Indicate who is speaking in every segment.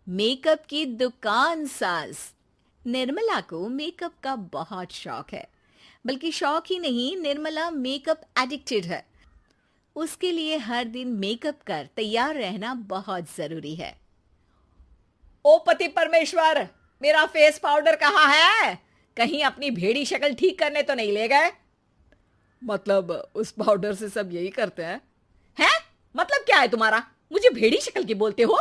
Speaker 1: Makeup की दुकान साज। निर्मला को मेकअप का बहुत शौक है। बल्कि शौक ही नहीं, निर्मला मेकअप एडिक्टेड है। उसके लिए हर दिन मेकअप कर तैयार रहना बहुत जरूरी है।
Speaker 2: ओ पति परमेश्वर, मेरा फेस पाउडर कहाँ है? कहीं अपनी भेड़ी शक्ल ठीक करने तो नहीं ले गए? मतलब उस पाउडर से सब यही करते हैं? हैं? मतलब क्या है तुम्हारा? मुझे भेड़ी शक्ल की बोलते हो?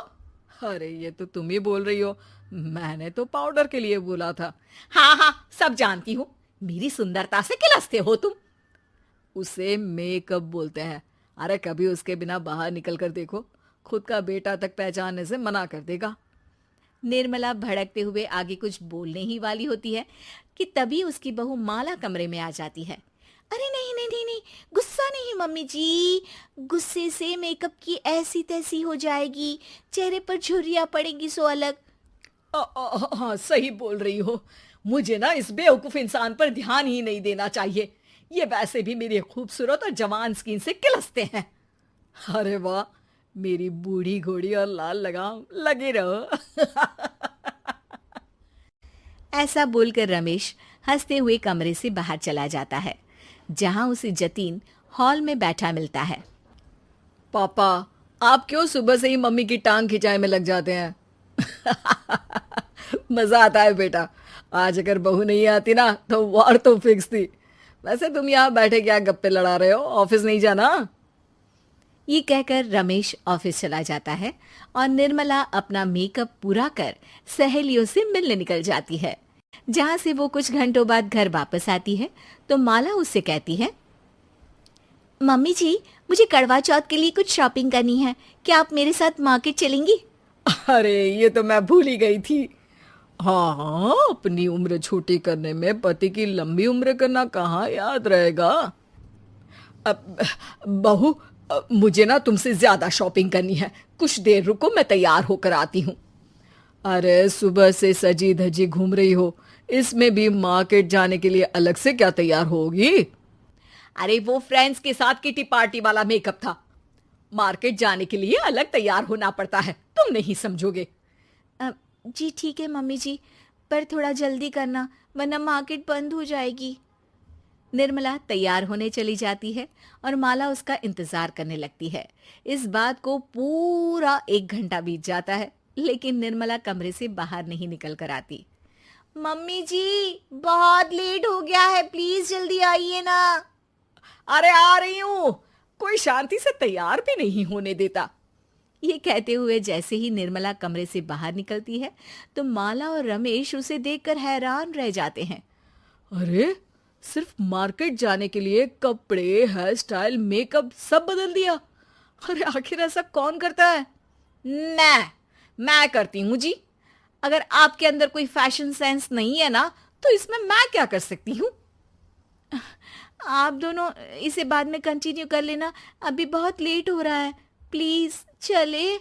Speaker 2: अरे ये तो तुम ही बोल रही हो, मैंने तो पाउडर के लिए बोला था। हाँ हाँ, सब जानती हूँ। मेरी सुंदरता से किलसते हो तुम। उसे मेकअप बोलते हैं। अरे कभी उसके बिना बाहर निकल कर देखो, खुद का बेटा तक पहचानने से मना कर देगा।
Speaker 1: निर्मला भड़कते हुए आगे कुछ बोलने ही वाली होती है कि तभी उसकी बहू माला कमरे में आ जाती है। अरे नहीं नहीं नहीं नहीं, गुस्सा नहीं मम्मी जी। गुस्से से मेकअप की ऐसी तैसी हो जाएगी, चेहरे पर झुर्रियां पड़ेगी सो अलग।
Speaker 2: हाँ सही बोल रही हो। मुझे ना इस बेवकूफ इंसान पर ध्यान ही नहीं देना चाहिए। ये वैसे भी मेरी खूबसूरत और जवान स्किन से किलसते हैं। अरे वाह, मेरी बूढ़ी घोड़ी और लाल लगाम, लगे रहो।
Speaker 1: ऐसा बोलकर रमेश हंसते हुए कमरे से बाहर चला जाता है, जहां उसे जतीन हॉल में बैठा मिलता है।
Speaker 2: पापा, आप क्यों सुबह से ही मम्मी की टांग खिंचाई में लग जाते हैं? मजा आता है बेटा। आज अगर बहू नहीं आती ना तो वार तो फिक्स थी। वैसे तुम यहाँ बैठे क्या गप्पे लड़ा रहे हो? ऑफिस नहीं जाना?
Speaker 1: ये कहकर रमेश ऑफिस चला जाता है और निर्मला अपना मेकअप पूरा कर सहेलियों से मिलने निकल जाती है। जहां से वो कुछ घंटों बाद घर वापस आती है तो माला उससे कहती है, मम्मी जी, मुझे करवा चौथ के लिए कुछ शॉपिंग करनी है। क्या आप मेरे साथ मार्केट चलेंगी?
Speaker 2: अरे ये तो मैं भूल ही गई थी। हाँ हाँ, अपनी उम्र छोटी करने में पति की लंबी उम्र करना कहाँ याद रहेगा। अब बहू, मुझे ना तुमसे ज्यादा शॉपिंग करनी है। कुछ देर रुको, मैं तैयार होकर आती हूँ। अरे सुबह से सजी धजी घूम रही हो, इसमें भी मार्केट जाने के लिए अलग से क्या तैयार होगी? अरे वो फ्रेंड्स के साथ किटी पार्टी वाला मेकअप था। मार्केट जाने के लिए अलग तैयार होना पड़ता है, तुम नहीं समझोगे।
Speaker 1: जी ठीक है मम्मी जी, पर थोड़ा जल्दी करना वरना मार्केट बंद हो जाएगी। निर्मला तैयार होने चली जाती है और माला उसका इंतजार करने लगती है। इस बात को पूरा 1 घंटा बीत जाता है, लेकिन निर्मला कमरे से बाहर नहीं निकल कर आती। मम्मी जी, बहुत लेट हो गया है, प्लीज जल्दी आइए ना।
Speaker 2: अरे आ रही हूं। कोई शांति से तैयार भी नहीं होने देता।
Speaker 1: ये कहते हुए जैसे ही निर्मला कमरे से बाहर निकलती है तो माला और रमेश उसे देखकर हैरान रह जाते हैं।
Speaker 2: अरे सिर्फ मार्केट जाने के लिए कपड़े, हेयर स्टाइल, मेकअप सब बदल दिया। अरे आखिर ऐसा कौन करता है? मैं करती हूँ जी। अगर आपके अंदर कोई फैशन सेंस नहीं है ना तो इसमें मैं क्या कर सकती हूँ?
Speaker 1: आप दोनों इसे बाद में कंटिन्यू कर लेना, अभी बहुत लेट हो रहा है, प्लीज चले।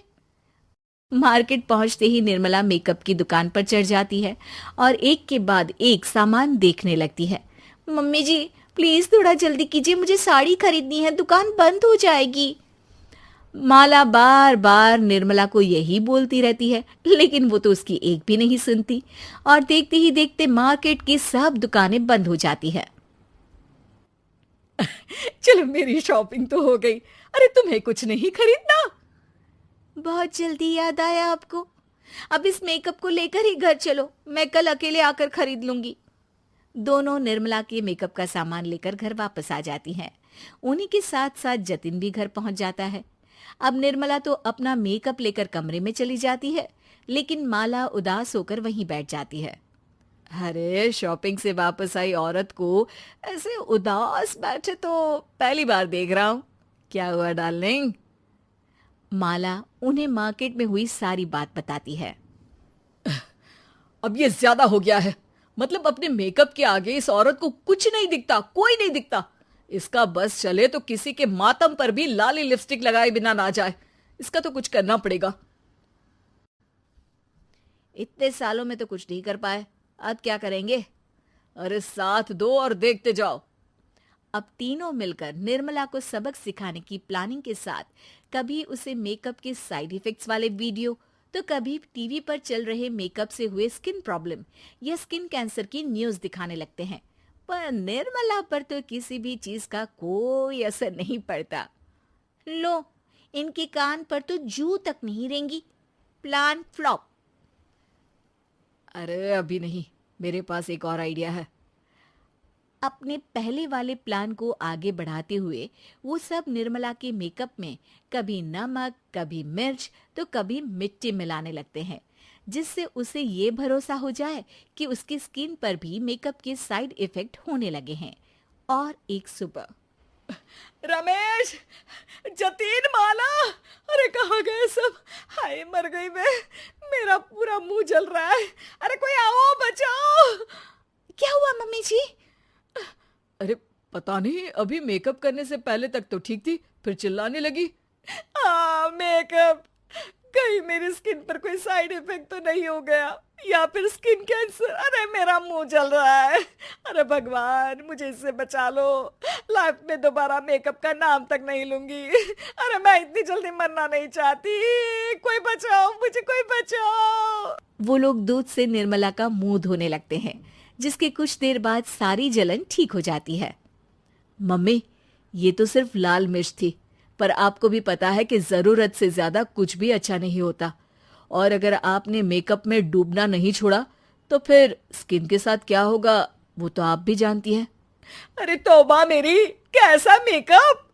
Speaker 1: मार्केट पहुंचते ही निर्मला मेकअप की दुकान पर चढ़ जाती है और एक के बाद एक सामान देखने लगती है। मम्मी जी, प्लीज थोड़ा जल्दी कीजिए, मुझे साड़ी खरीदनी है, दुकान बंद हो जाएगी। माला बार बार निर्मला को यही बोलती रहती है, लेकिन वो तो उसकी एक भी नहीं सुनती और देखते ही देखते मार्केट की सब दुकानें बंद हो जाती है।
Speaker 2: चलो मेरी शॉपिंग तो हो गई। अरे तुम्हें कुछ नहीं खरीदना?
Speaker 1: बहुत जल्दी याद आया आपको। अब इस मेकअप को लेकर ही घर चलो, मैं कल अकेले आकर खरीद लूंगी। दोनों निर्मला के मेकअप का सामान लेकर घर वापस आ जाती हैं। उन्हीं के साथ साथ जतिन भी घर पहुंच जाता है। अब निर्मला तो अपना मेकअप लेकर कमरे में चली जाती है, लेकिन माला उदास होकर वहीं बैठ जाती है।
Speaker 2: अरे शॉपिंग से वापस आई औरत को ऐसे उदास बैठे तो पहली बार देख रहा हूं। क्या हुआ डार्लिंग?
Speaker 1: माला उन्हें मार्केट में हुई सारी बात बताती है।
Speaker 2: अब ये ज्यादा हो गया है। मतलब अपने मेकअप के आगे इस औरत को कुछ नहीं दिखता, कोई नहीं दिखता। इसका बस चले तो किसी के मातम पर भी लाली लिपस्टिक लगाए बिना ना जाए। इसका तो कुछ करना पड़ेगा।
Speaker 1: इतने सालों में तो कुछ नहीं कर पाए, अब क्या करेंगे?
Speaker 2: अरे साथ दो और देखते जाओ।
Speaker 1: अब तीनों मिलकर निर्मला को सबक सिखाने की प्लानिंग के साथ कभी उसे मेकअप के साइड इफेक्ट्स वाले वीडियो तो कभी टीवी पर चल रहे मेकअप से हुए स्किन प्रॉब्लम या स्किन कैंसर की न्यूज दिखाने लगते हैं। पर निर्मला पर तो किसी भी चीज का कोई असर नहीं पड़ता। लो, इनके कान पर तो जू तक नहीं रेंगी। Plan flop.
Speaker 2: अरे अभी नहीं, मेरे पास एक और आइडिया है।
Speaker 1: अपने पहले वाले प्लान को आगे बढ़ाते हुए वो सब निर्मला के मेकअप में कभी नमक, कभी मिर्च तो कभी मिट्टी मिलाने लगते हैं, जिससे उसे ये भरोसा हो जाए कि उसकी स्किन पर भी मेकअप के साइड इफेक्ट होने लगे हैं। और एक सुबह
Speaker 2: रमेश, जतीन, माला, अरे कहाँ गए सब? हाय मर गई मैं, मेरा पूरा मुंह जल रहा है। अरे कोई आओ, बचाओ।
Speaker 1: क्या हुआ मम्मी जी?
Speaker 2: अरे पता नहीं, अभी मेकअप करने से पहले तक तो ठीक थी, फिर चिल्लाने लगी। हाँ मेकअप, कहीं मेरी स्किन पर कोई साइड इफेक्ट तो नहीं हो गया, या फिर स्किन कैंसर। अरे मेरा मुंह जल रहा है। अरे भगवान, मुझे इससे बचा लो। लाइफ में दोबारा मेकअप का नाम तक नहीं लूंगी। अरे मैं इतनी जल्दी मरना नहीं चाहती। कोई बचाओ मुझे, कोई बचाओ।
Speaker 1: वो लोग दूध से निर्मला का मुंह धोने लगते हैं, जिसके कुछ देर बाद सारी जलन ठीक हो जाती है।
Speaker 2: मम्मी, ये तो सिर्फ लाल मिर्च थी, पर आपको भी पता है कि जरूरत से ज्यादा कुछ भी अच्छा नहीं होता। और अगर आपने मेकअप में डूबना नहीं छोड़ा तो फिर स्किन के साथ क्या होगा वो तो आप भी जानती हैं। अरे तौबा मेरी, कैसा मेकअप!